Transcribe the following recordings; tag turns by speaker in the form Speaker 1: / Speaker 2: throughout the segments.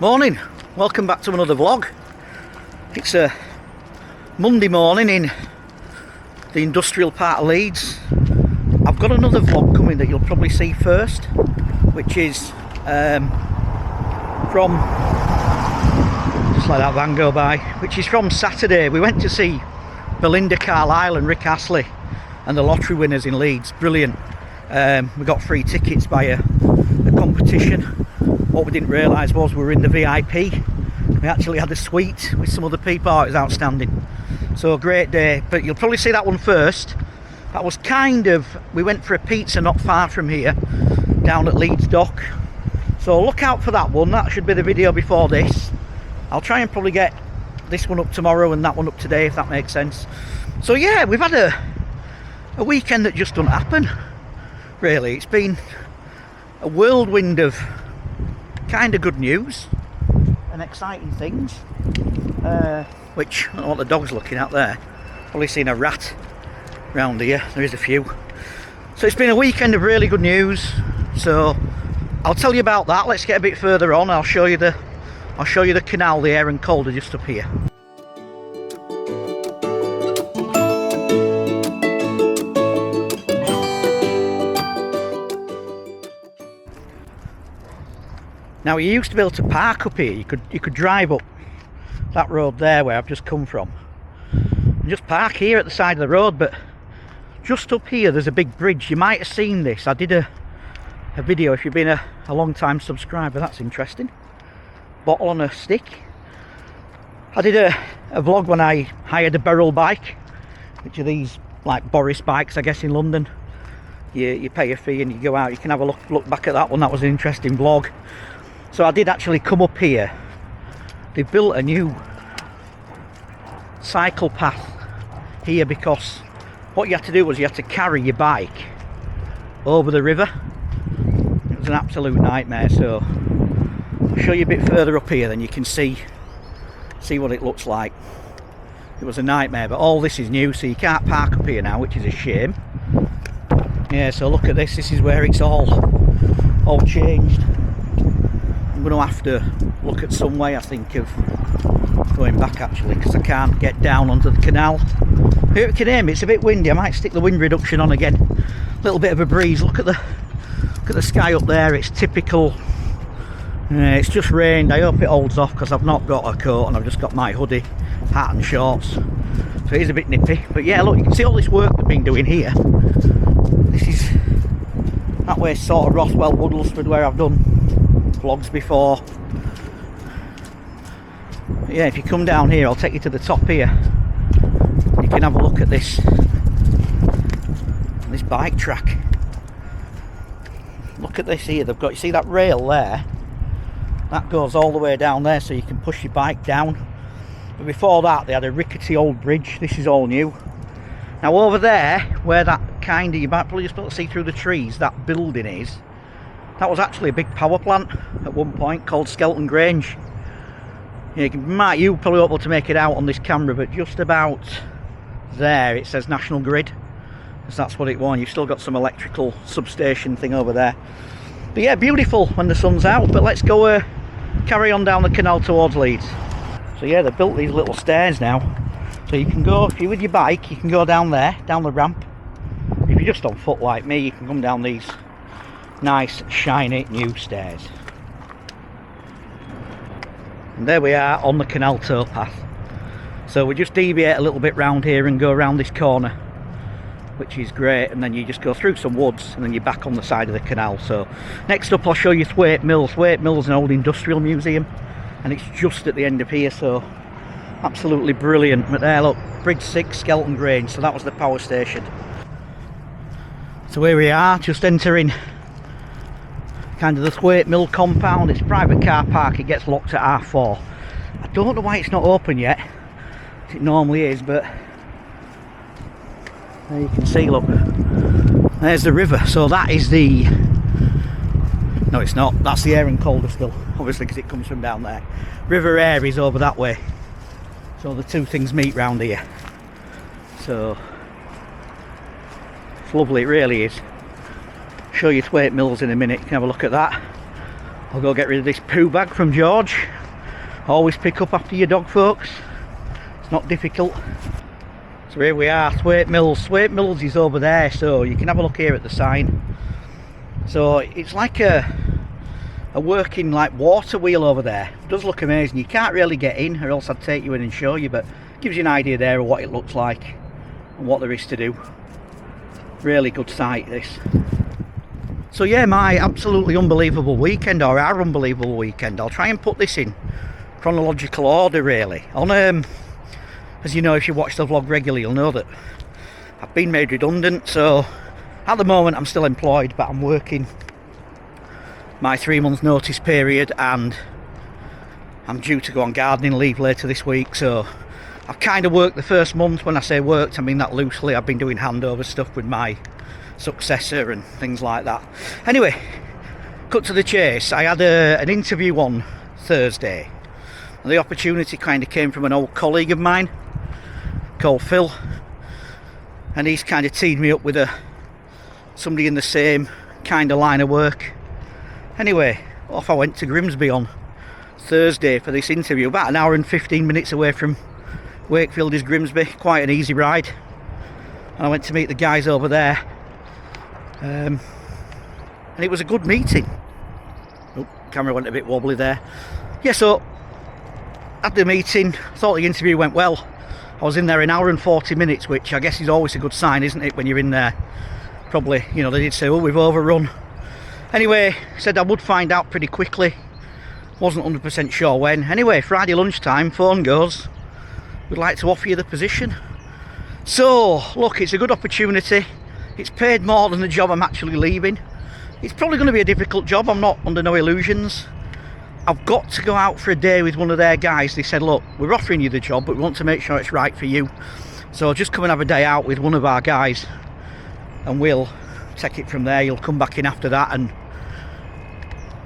Speaker 1: Morning, welcome back to another vlog. It's a Monday morning in the industrial part of Leeds. I've got another vlog coming that you'll probably see first, which is from, just let that van go by, which is from Saturday. We went to see Belinda Carlisle and Rick Astley and the lottery winners in Leeds. Brilliant. We got free tickets by a competition. What we didn't realise was we were in the VIP. We actually had a suite with some other people. Oh, it was outstanding. So a great day, but you'll probably see that one first. That was we went for a pizza not far from here, down at Leeds Dock. So look out for that one. That should be the video before this. I'll try and probably get this one up tomorrow and that one up today, if that makes sense. So yeah, we've had a weekend that just doesn't happen, really. It's been a whirlwind of kind of good news and exciting things, which I don't know what the dog's looking at there. Probably seen a rat round here. There is a few. So it's been a weekend of really good news, so I'll tell you about that. Let's get a bit further on. I'll show you the canal, the Aire and Calder just up here. Now you used to be able to park up here. You could drive up that road there where I've just come from and just park here at the side of the road, but just up here there's a big bridge. You might have seen this. I did a video, if you've been a long time subscriber. That's interesting. Bottle on a stick. I did a vlog when I hired a barrel bike, which are these like Boris bikes, I guess, in London. You pay a fee and you go out. You can have a look back at that one. That was an interesting vlog. So I did actually come up here. They built a new cycle path here because what you had to do was you had to carry your bike over the river. It was an absolute nightmare. So I'll show you a bit further up here, then you can see what it looks like. It was a nightmare, but all this is new, so you can't park up here now, which is a shame. Yeah, so look at this. This is where it's all changed. I'm going to have to look at some way, I think, of going back actually, because I can't get down onto the canal. Here you can hear me, it's a bit windy. I might stick the wind reduction on again. A little bit of a breeze. Look at the sky up there. It's typical. It's just rained. I hope it holds off because I've not got a coat and I've just got my hoodie, hat and shorts. So it is a bit nippy. But yeah, look, you can see all this work they've been doing here. This is that way, sort of Rothwell, Woodlesford, where I've done vlogs before. But yeah, if you come down here, I'll take you to the top here. You can have a look at this bike track. Look at this here. They've got, you see that rail there? That goes all the way down there, so you can push your bike down. But before that, they had a rickety old bridge. This is all new. Now over there, where that kind of, you might probably just be able to see through the trees, that building is, that was actually a big power plant at one point called Skelton Grange. You probably won't be able to make it out on this camera, but just about there it says National Grid, because that's what it was. You've still got some electrical substation thing over there. But yeah, beautiful when the sun's out. But let's go carry on down the canal towards Leeds. So yeah, they've built these little stairs now, so you can go, if you're with your bike, you can go down there, down the ramp. If you're just on foot like me, you can come down these nice shiny new stairs. And there we are on the canal towpath. So we just deviate a little bit round here and go around this corner, which is great, and then you just go through some woods and then you're back on the side of the canal. So next up I'll show you Thwaite Mills. Thwaite Mills is an old industrial museum and it's just at the end of here, so absolutely brilliant. But there, look, Bridge 6, Skelton Grange, so that was the power station. So here we are, just entering kind of the Thwaite Mill compound. It's a private car park. It gets locked at R4. I don't know why it's not open yet. It normally is, but there you can see, look, there's the river. So that is the, no it's not, that's the Aire and Calder still, obviously, because it comes from down there. River Aire is over that way, so the two things meet round here. So it's lovely, it really is. Show you Thwaite Mills in a minute. You can have a look at that. I'll go get rid of this poo bag from George. Always pick up after your dog, folks. It's not difficult. So here we are, Thwaite Mills. Thwaite Mills is over there, so you can have a look here at the sign. So it's like a working like water wheel over there. It does look amazing. You can't really get in, or else I'd take you in and show you, but it gives you an idea there of what it looks like and what there is to do. Really good site, this. So yeah, my absolutely unbelievable weekend, or our unbelievable weekend. I'll try and put this in chronological order, really. On as you know, if you watch the vlog regularly, you'll know that I've been made redundant. So at the moment I'm still employed, but I'm working my 3 months notice period, and I'm due to go on gardening leave later this week. So I've kind of worked the first month. When I say worked, I mean that loosely. I've been doing handover stuff with my successor and things like that. Anyway, cut to the chase. I had an interview on Thursday, and the opportunity kind of came from an old colleague of mine called Phil, and he's kind of teed me up with somebody in the same kind of line of work. Anyway, off I went to Grimsby on Thursday for this interview. About an hour and 15 minutes away from Wakefield is Grimsby. Quite an easy ride. And I went to meet the guys over there, and it was a good meeting. Oh, camera went a bit wobbly there. Yeah, so at the meeting, thought the interview went well. I was in there an hour and 40 minutes, which I guess is always a good sign, isn't it, when you're in there? Probably, you know, they did say, oh, we've overrun. Anyway, said I would find out pretty quickly. Wasn't 100% sure when. Anyway, Friday lunchtime, phone goes, we'd like to offer you the position. So, look, it's a good opportunity. It's paid more than the job I'm actually leaving. It's probably going to be a difficult job, I'm not under no illusions. I've got to go out for a day with one of their guys. They said, look, we're offering you the job, but we want to make sure it's right for you. So just come and have a day out with one of our guys, and we'll take it from there. You'll come back in after that and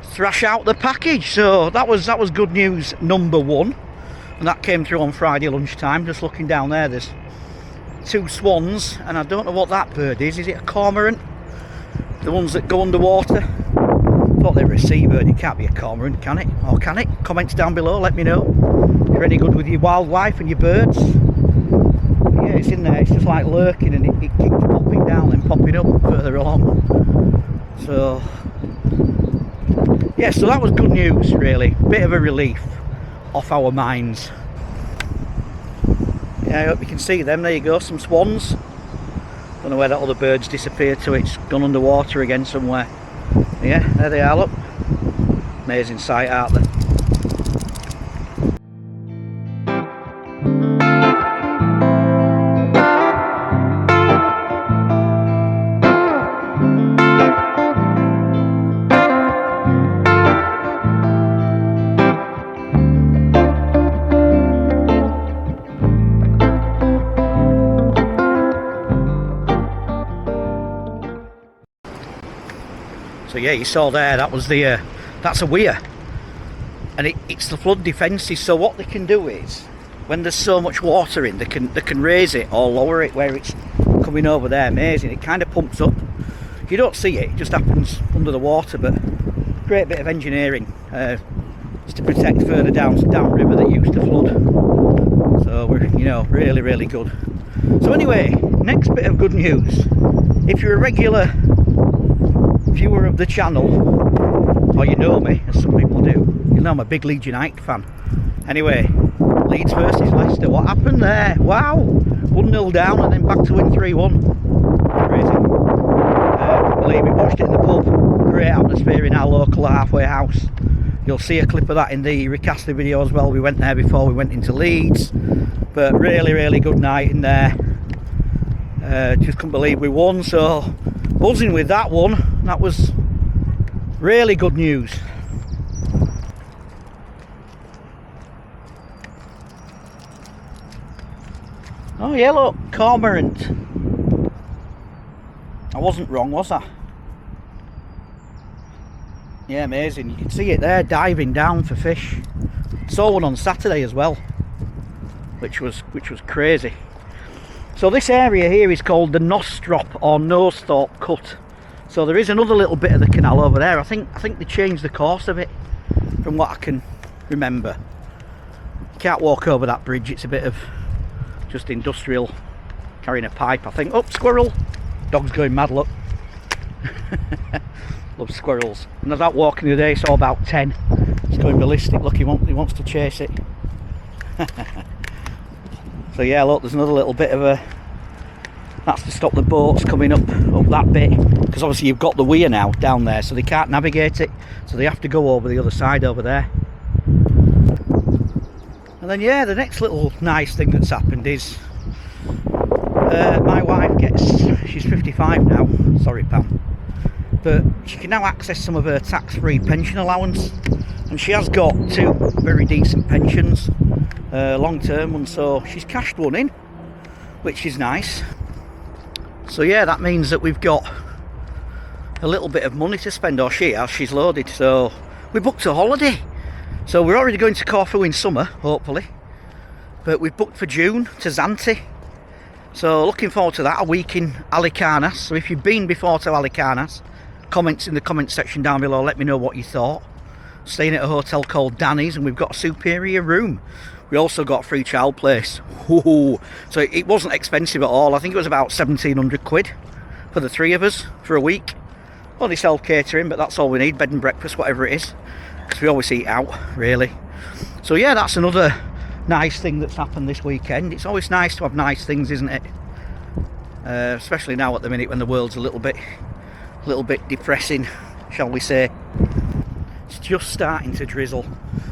Speaker 1: thrash out the package. So that was good news number one, and that came through on Friday lunchtime. Just looking down there, there's 2 swans, and I don't know what that bird is. Is it a cormorant? The ones that go underwater? I thought they were a seabird. It can't be a cormorant, can it? Or can it? Comments down below, let me know if you're any good with your wildlife and your birds. Yeah, it's in there. It's just like lurking, and it keeps popping down and popping up further along. So yeah, so that was good news, really. Bit of a relief off our minds. Yeah, I hope you can see them. There you go, some swans. Don't know where that other bird's disappeared to. It's gone underwater again somewhere. Yeah, there they are, look. Amazing sight, aren't they? So yeah, you saw there, that was the that's a weir, and it's the flood defences. So what they can do is, when there's so much water in, they can raise it or lower it where it's coming over there. Amazing. It kind of pumps up. You don't see it, it just happens under the water, but great bit of engineering just to protect further downriver that used to flood. So we're, you know, really good. So anyway, next bit of good news. If you're a regular viewer of the channel, or you know me, as some people do, you know I'm a big Leeds United fan. Anyway, Leeds versus Leicester, what happened there? Wow, 1-0 down and then back to win 3-1. Crazy. Couldn't believe it. Watched it in the pub. Great atmosphere in our local halfway house. You'll see a clip of that in the Rick Astley video as well. We went there before we went into Leeds, but really good night in there. Just couldn't believe we won, so buzzing with that one. That was really good news. Oh yeah, look, cormorant. I wasn't wrong, was I? Yeah, amazing. You can see it there diving down for fish. Saw one on Saturday as well, which was crazy. So this area here is called the Nostrop or Nosethorpe Cut. So there is another little bit of the canal over there. I think they changed the course of it. from what I can remember. You can't walk over that bridge, it's a bit of just industrial, carrying a pipe I think. Oh, squirrel! Dog's going mad, look. Love squirrels. And I was out walking the other day, saw about 10. It's going ballistic, look, he wants to chase it. So yeah, look, there's another little bit of a... That's to stop the boats coming up that bit, because obviously you've got the weir now down there, so they can't navigate it, so they have to go over the other side over there. And then yeah, the next little nice thing that's happened is my wife she's 55 now, sorry Pam, but she can now access some of her tax-free pension allowance, and she has got 2 very decent pensions, long-term ones, so she's cashed one in, which is nice. So yeah, that means that we've got a little bit of money to spend, or she's loaded. So we booked a holiday, so we're already going to Corfu in summer, hopefully, but we've booked for June to Zante, so looking forward to that. A week in Alicanas. So if you've been before to Alicanas, comments in the comment section down below, let me know what you thought. Staying at a hotel called Danny's, and we've got a superior room. We also got a free child place. Ooh. So it wasn't expensive at all. I think it was about 1,700 quid for the 3 of us for a week. Only self-catering, but that's all we need, bed and breakfast, whatever it is, because we always eat out, really. So yeah, that's another nice thing that's happened this weekend. It's always nice to have nice things, isn't it? Especially now at the minute when the world's a little bit depressing, shall we say. It's just starting to drizzle.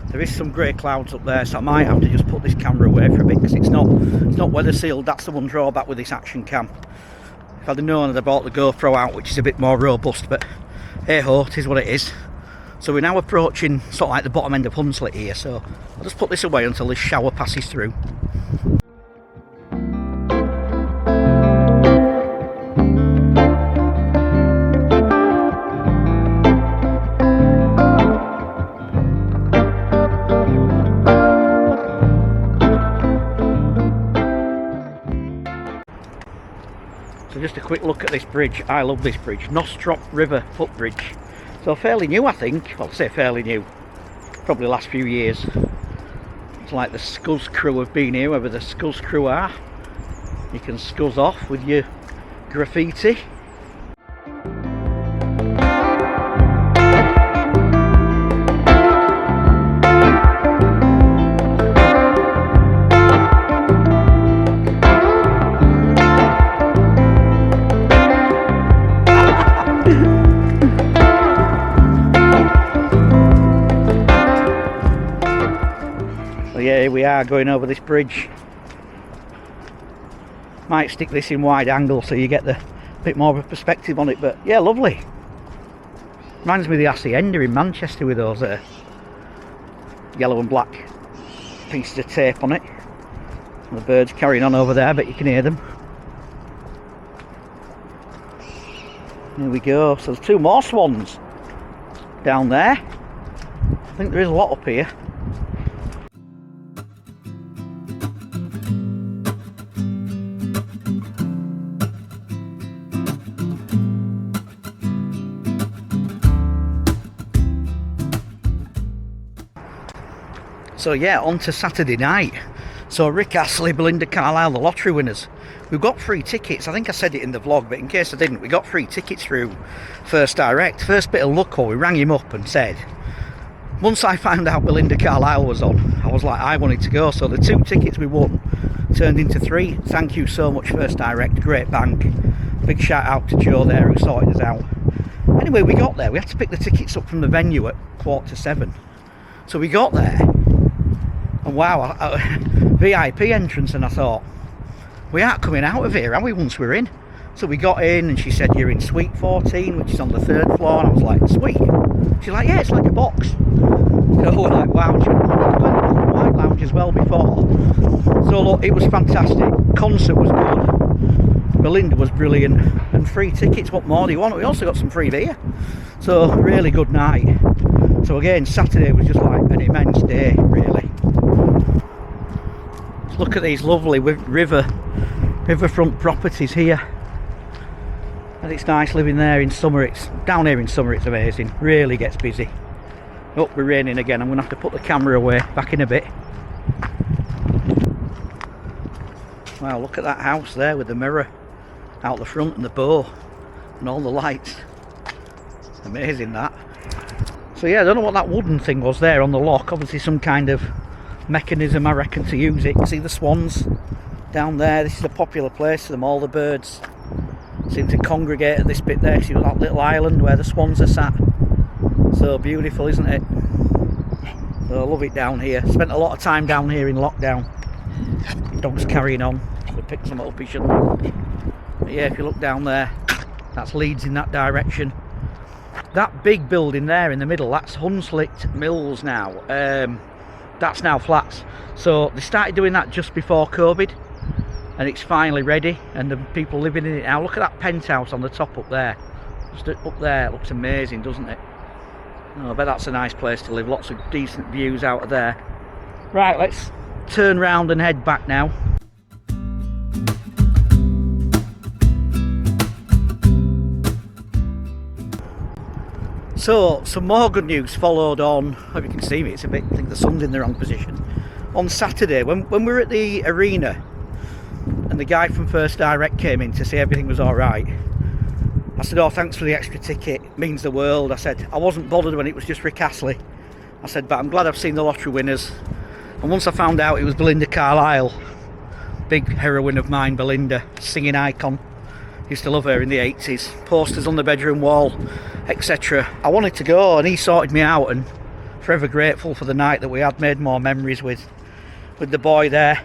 Speaker 1: There is some grey clouds up there, so I might have to just put this camera away for a bit, because it's not weather sealed. That's the one drawback with this action cam. If I'd have known, I'd have bought the GoPro out, which is a bit more robust, but hey ho, it is what it is. So we're now approaching sort of like the bottom end of Hunslet here, so I'll just put this away until this shower passes through. Just a quick look at this bridge. I love this bridge, Nostrop River footbridge. So fairly new, I think. Well, I say fairly new, probably the last few years. It's like the Scuzz crew have been here, whoever the Scuzz crew are. You can scuzz off with your graffiti. Yeah, here we are going over this bridge. Might stick this in wide angle so you get the bit more of a perspective on it, but yeah, lovely. Reminds me of the Hacienda in Manchester with those yellow and black pieces of tape on it. And the birds carrying on over there, but you can hear them. Here we go. So there's 2 more swans down there. I think there is a lot up here. So yeah, on to Saturday night. So Rick Astley, Belinda Carlisle, the lottery winners. We've got free tickets. I think I said it in the vlog, but in case I didn't, we got free tickets through First Direct. First bit of luck, we rang him up and said, once I found out Belinda Carlisle was on, I was like, I wanted to go. So the 2 tickets we won turned into 3. Thank you so much, First Direct, great bank. Big shout out to Joe there who sorted us out. Anyway, we got there. We had to pick the tickets up from the venue at 7:15. So we got there. And wow, VIP entrance, and I thought, we aren't coming out of here, are we, once we're in? So we got in and she said, you're in suite 14, which is on the 3rd floor, and I was like, sweet? She's like, yeah, it's like a box. So we're like, wow, she went to the White Lounge as well before. So look, it was fantastic. Concert was good. Belinda was brilliant. And free tickets, what more do you want? We also got some free beer. So really good night. So again, Saturday was just like an immense day, really. Look at these lovely riverfront properties here, and it's nice living there in summer. It's down here in summer, it's amazing, really gets busy. Oh, we're raining again. I'm going to have to put the camera away. Back in a bit. Wow, look at that house there with the mirror out the front and the bow and all the lights. Amazing that. So yeah, I don't know what that wooden thing was there on the lock. Obviously some kind of mechanism, I reckon, to use it. See the swans down there? This is a popular place for them. All the birds seem to congregate at this bit there. See that little island where the swans are sat. So beautiful, isn't it? So I love it down here. Spent a lot of time down here in lockdown. Dog's carrying on. Should pick some up, he shouldn't. But yeah, if you look down there, that's Leeds in that direction. That big building there in the middle, that's Hunslet Mills now. That's now flats. So they started doing that just before COVID, and it's finally ready, and the people living in it now. Look at that penthouse on the top up there. Just up there, it looks amazing, doesn't it? Oh, I bet that's a nice place to live. Lots of decent views out of there. Right, let's turn round and head back now. So, some more good news followed on. I hope you can see me, it's a bit, I think the sun's in the wrong position. On Saturday, when we were at the arena, and the guy from First Direct came in to see everything was alright, I said, oh, thanks for the extra ticket, it means the world. I said, I wasn't bothered when it was just Rick Astley. I said, but I'm glad I've seen the lottery winners. And once I found out it was Belinda Carlisle, big heroine of mine, Belinda, singing icon. Used to love her in the 80s. Posters on the bedroom wall, etc. I wanted to go, and he sorted me out, and forever grateful for the night that we had. Made more memories with the boy there.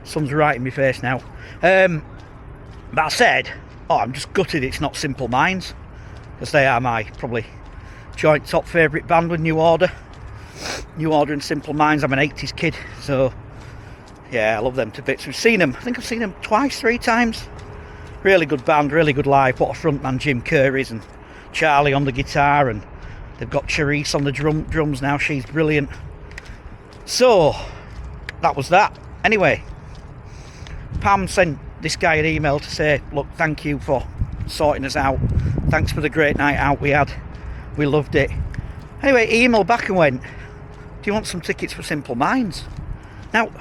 Speaker 1: Sun's right in my face now. But I said, oh, I'm just gutted it's not Simple Minds, because they are my probably joint top favourite band with New Order. New Order and Simple Minds. I'm an 80s kid, so yeah, I love them to bits. We've seen them, I think I've seen them twice, 3 times. Really good band, really good live. What a frontman Jim Curry's, and Charlie on the guitar, and they've got Charisse on the drums now. She's brilliant. So that was that. Anyway, Pam sent this guy an email to say, look, thank you for sorting us out. Thanks for the great night out we had. We loved it. Anyway, he emailed back and went, do you want some tickets for Simple Minds? Now,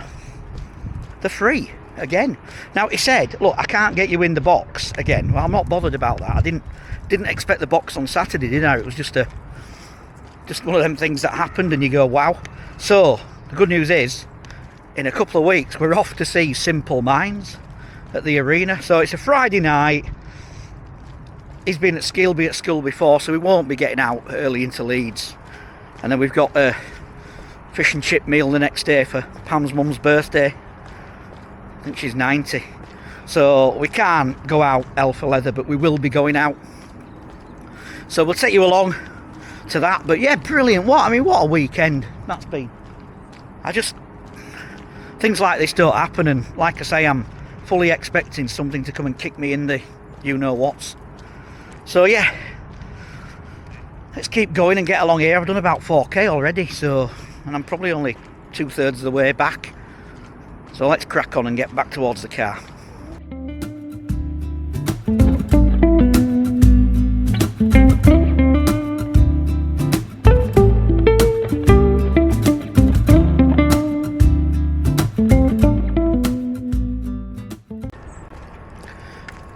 Speaker 1: they're free. Again. Now he said, look, I can't get you in the box again. Well, I'm not bothered about that. I didn't expect the box on Saturday, did I? It was just one of them things that happened, and you go, wow. So the good news is, in a couple of weeks we're off to see Simple Minds at the arena. So it's a Friday night. He's been at Skilby at school before, so we won't be getting out early into Leeds. And then we've got a fish and chip meal the next day for Pam's mum's birthday. I think she's 90, so we can't go out hell for leather, but we will be going out, so we'll take you along to that. But yeah, brilliant. What a weekend that's been. Things like this don't happen, and like I say, I'm fully expecting something to come and kick me in the you-know-whats. So yeah, let's keep going and get along here. I've done about 4k already, so, and I'm probably only 2/3 of the way back. So let's crack on and get back towards the car.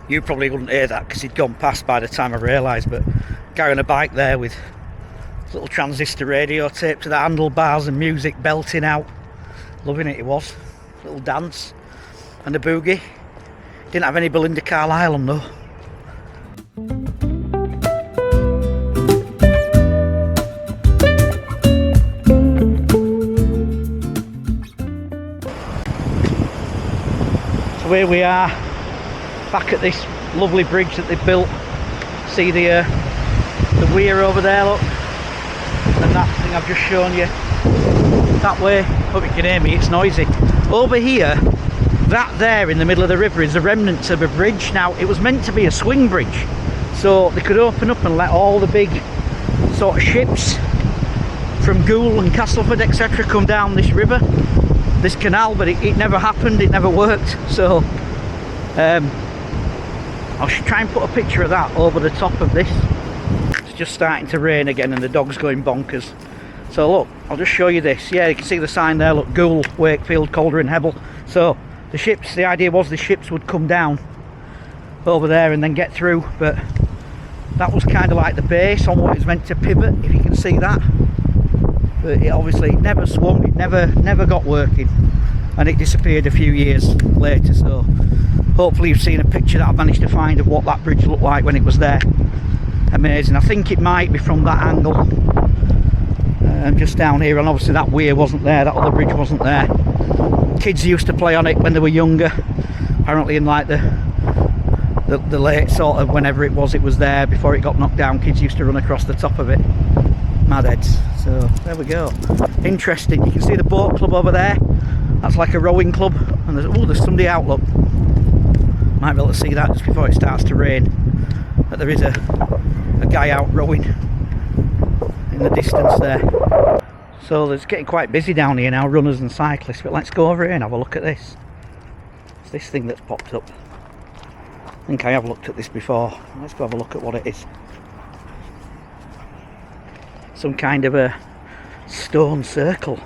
Speaker 1: You probably wouldn't hear that because he'd gone past by the time I realised, but guy on a bike there with a little transistor radio taped to the handlebars and music belting out. Loving it, he was. Little dance and a boogie. Didn't have any Belinda Carlisle on though. So here we are, back at this lovely bridge that they've built. See the weir over there, look, and that thing I've just shown you. That way, hope you can hear me, it's noisy. Over here, that there in the middle of the river is the remnants of a bridge. Now, it was meant to be a swing bridge, so they could open up and let all the big sort of ships from Goole and Castleford, etc., come down this river, this canal, but it never happened, it never worked. So I'll try and put a picture of that over the top of this. It's just starting to rain again and the dog's going bonkers. So look, I'll just show you this. Yeah, you can see the sign there, look, Goole, Wakefield, Calder and Hebble. So the ships, the idea was the ships would come down over there and then get through, but that was kind of like the base on what it's meant to pivot, if you can see that. But it obviously never swung, it never got working, and it disappeared a few years later. So hopefully you've seen a picture that I've managed to find of what that bridge looked like when it was there. Amazing. I think it might be from that angle, just down here, and obviously that weir wasn't there, that other bridge wasn't there. Kids used to play on it when they were younger, apparently in like the late sort of whenever it was there, before it got knocked down. Kids used to run across the top of it. Mad heads. So there we go. Interesting. You can see the boat club over there. That's like a rowing club, and there's somebody out, look. Might be able to see that just before it starts to rain, but there is a guy out rowing in the distance there. So it's getting quite busy down here now, runners and cyclists. But let's go over here and have a look at this. It's this thing that's popped up. I think I have looked at this before. Let's go have a look at what it is. Some kind of a stone circle.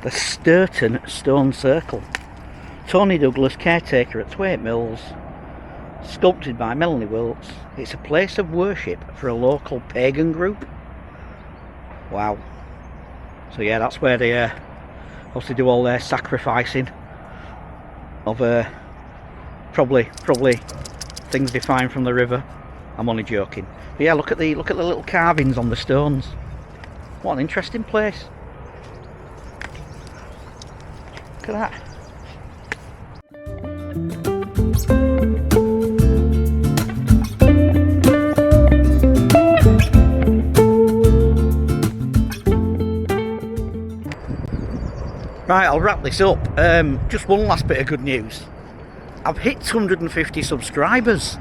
Speaker 1: The Sturton Stone Circle. Tony Douglas, caretaker at Thwaite Mills. Sculpted by Melanie Wilts. It's a place of worship for a local pagan group. Wow. So yeah, that's where they obviously do all their sacrificing of probably things they find from the river. I'm only joking. But yeah, look at the little carvings on the stones. What an interesting place. Look at that. Right, I'll wrap this up. Just one last bit of good news. I've hit 250 subscribers.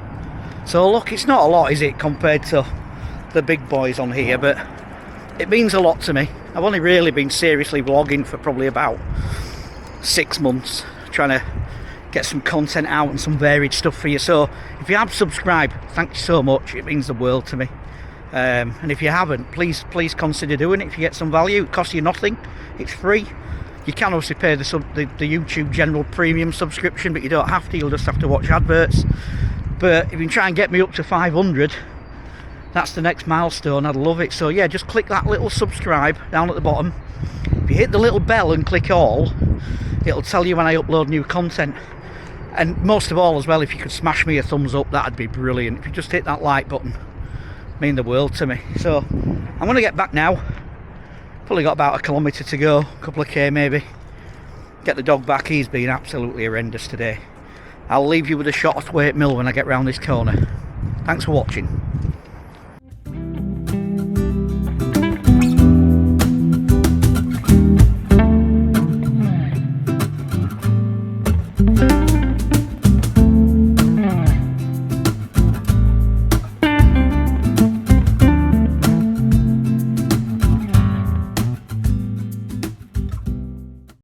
Speaker 1: So look, it's not a lot, is it, compared to the big boys on here, but it means a lot to me. I've only really been seriously vlogging for probably about 6 months, trying to get some content out and some varied stuff for you. So if you have subscribed, thank you so much. It means the world to me. And if you haven't, please consider doing it. If you get some value, it costs you nothing. It's free. You can obviously pay the YouTube general premium subscription, but you don't have to. You'll just have to watch adverts. But if you can try and get me up to 500, that's the next milestone. I'd love it. So yeah, just click that little subscribe down at the bottom. If you hit the little bell and click all, it'll tell you when I upload new content. And most of all as well, if you could smash me a thumbs up, that'd be brilliant. If you just hit that like button, mean the world to me. So I'm going to get back now. Probably got about 1 kilometre to go, a couple of K maybe. Get the dog back. He's been absolutely horrendous today. I'll leave you with a shot of Thwaite Mill when I get round this corner. Thanks for watching.